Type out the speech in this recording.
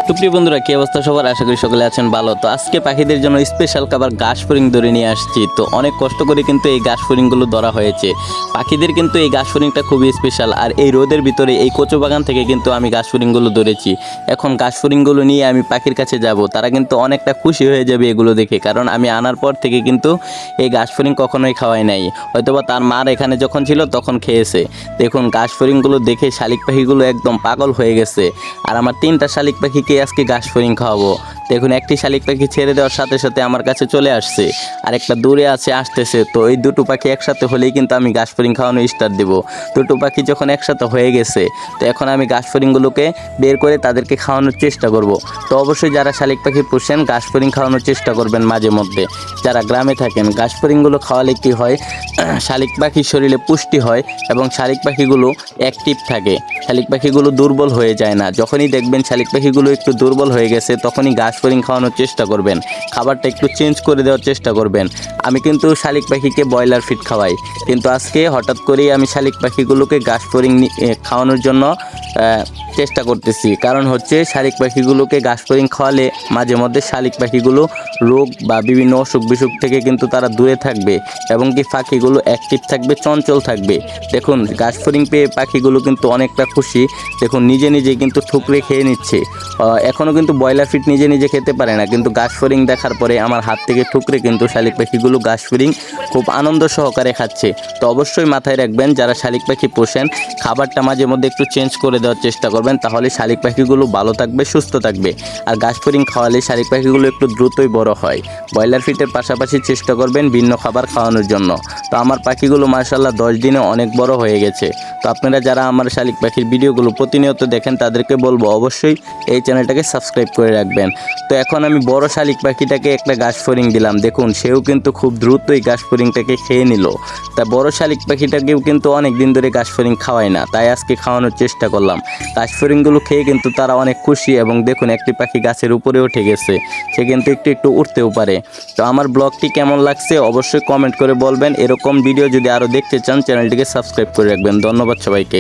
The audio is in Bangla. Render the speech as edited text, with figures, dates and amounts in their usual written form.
সুপ্রিয় বন্ধুরা, কি অবস্থা সবার? আশা করি সকলে আছেন ভালো। তো আজকে পাখিদের জন্য স্পেশাল খাবার ঘাস ফড়িং ধরে নিয়ে আসছি। তো অনেক কষ্ট করে কিন্তু এই ঘাস ফড়িংগুলো ধরা হয়েছে। পাখিদের কিন্তু এই ঘাস ফড়িংটা খুবই স্পেশাল। আর এই রোদের ভিতরে এই কচু বাগান থেকে কিন্তু আমি ঘাস ফড়িংগুলো ধরেছি। এখন ঘাস ফড়িংগুলো নিয়ে আমি পাখির কাছে যাব। তারা কিন্তু অনেকটা খুশি হয়ে যাবে এগুলো দেখে, কারণ আমি আনার পর থেকে কিন্তু এই ঘাস ফড়িং কখনোই খাওয়াই নাই। হয়তোবা তার মার এখানে যখন ছিল তখন খেয়েছে। দেখুন ঘাস ফড়িংগুলো দেখে শালিক পাখিগুলো একদম পাগল হয়ে গেছে। আর আমার 3টা শালিক পাখিকে আজকে ঘাস ফড়িং খাওয়াবো। দেখুন একটি শালিক পাখি ছেড়ে দেওয়ার সাথে সাথে আমার কাছে চলে আসছে, আর একটা দূরে আসতেছে। তো এই দুটো পাখি একসাথে হলেই কিন্তু আমি ঘাস ফড়িং খাওয়ানো স্টার্ট দেবো। দুটো পাখি যখন একসাথে হয়ে গেছে, তো এখন আমি ঘাস ফড়িংগুলোকে বের করে তাদেরকে খাওয়ানোর চেষ্টা করব। তো অবশ্যই যারা শালিক পাখি পোষেন ঘাস ফড়িং খাওয়ানোর চেষ্টা করবেন মাঝে মধ্যে। যারা গ্রামে থাকেন ঘাস ফড়িংগুলো খাওয়ালে কী হয়, শালিক পাখির শরীরে পুষ্টি হয় এবং শালিক পাখিগুলো অ্যাক্টিভ থাকে। শালিক পাখিগুলো দুর্বল হয়ে যায় না। যখনই দেখবেন শালিক পাখিগুলো একটু দুর্বল হয়ে গেছে, তখনই ঘাস ফড়িং খাওয়ানোর চেষ্টা করবেন। খাবারটা একটু চেঞ্জ করে দেওয়ার চেষ্টা করবেন। আমি কিন্তু শালিক পাখিকে ব্রয়লার ফিড খাওয়াই, কিন্তু আজকে হঠাৎ করেই আমি শালিক পাখিগুলোকে ঘাস ফড়িং খাওয়ানোর জন্য চেষ্টা করতেছি। কারণ হচ্ছে শালিক পাখিগুলোকে ঘাস ফড়িং খাওয়ালে মাঝে মধ্যে শালিক পাখিগুলো রোগ বা বিভিন্ন অসুখ বিসুখ থেকে কিন্তু তারা দূরে থাকবে এবং কি পাখিগুলো অ্যাক্টিভ থাকবে, চঞ্চল থাকবে। দেখুন ঘাস ফড়িং পেয়ে পাখিগুলো কিন্তু অনেকটা খুশি। দেখুন নিজে নিজে কিন্তু ঠুকরে খেয়ে নিচ্ছে। এখনও কিন্তু ব্রয়লার ফিড নিজে নিজে খেতে পারে না, কিন্তু ঘাস ফড়িং দেখার পরে আমার হাত থেকে ঠুকরে কিন্তু শালিক পাখিগুলো ঘাস ফড়িং খুব আনন্দ সহকারে খাচ্ছে। তো অবশ্যই মাথায় রাখবেন, যারা শালিক পাখি পোষেন খাবারটা মাঝে মধ্যে একটু চেঞ্জ করে দেওয়ার চেষ্টা করবেন, তাহলে শালিক পাখিগুলো ভালো থাকবে, সুস্থ থাকবে। আর ঘাস ফড়িং খাওয়ালে শালিক পাখিগুলো একটু দ্রুতই বড় হয়। ব্রয়লার ফিডের পাশাপাশি চেষ্টা করবেন ভিন্ন খাবার খাওয়ানোর জন্য। তো আমার পাখিগুলো মাশাআল্লাহ 10 দিনে অনেক বড় হয়ে গেছে। তো আপনারা যারা আমার শালিক পাখির ভিডিওগুলো প্রতিনিয়ত দেখেন তাদেরকে বলবো অবশ্যই এই চ্যানেলটাকে সাবস্ক্রাইব করে রাখবেন। তো এখন আমি বড় শালিক পাখিটাকে একটা ঘাস ফড়িং দিলাম। দেখুন সেও কিন্তু খুব দ্রুতই ঘাস ফড়িংটাকে খেয়ে নিল। তা বড় শালিক পাখিটাকেও কিন্তু অনেক দিন ধরে ঘাস ফড়িং খাওয়াই না, তাই আজকে খাওয়ানোর চেষ্টা করলাম। ঘাস ফড়িংগুলো খেয়ে কিন্তু তারা অনেক খুশি এবং দেখুন একটি পাখি গাছের উপরে উঠে গেছে, সে কিন্তু একটু একটু উঠতেও পারে। তো আমার ব্লগটি কেমন লাগছে অবশ্যই কমেন্ট করে বলবেন। এরকম ভিডিও যদি আরও দেখতে চান চ্যানেলটিকে সাবস্ক্রাইব করে রাখবেন। ধন্যবাদ সবাইকে।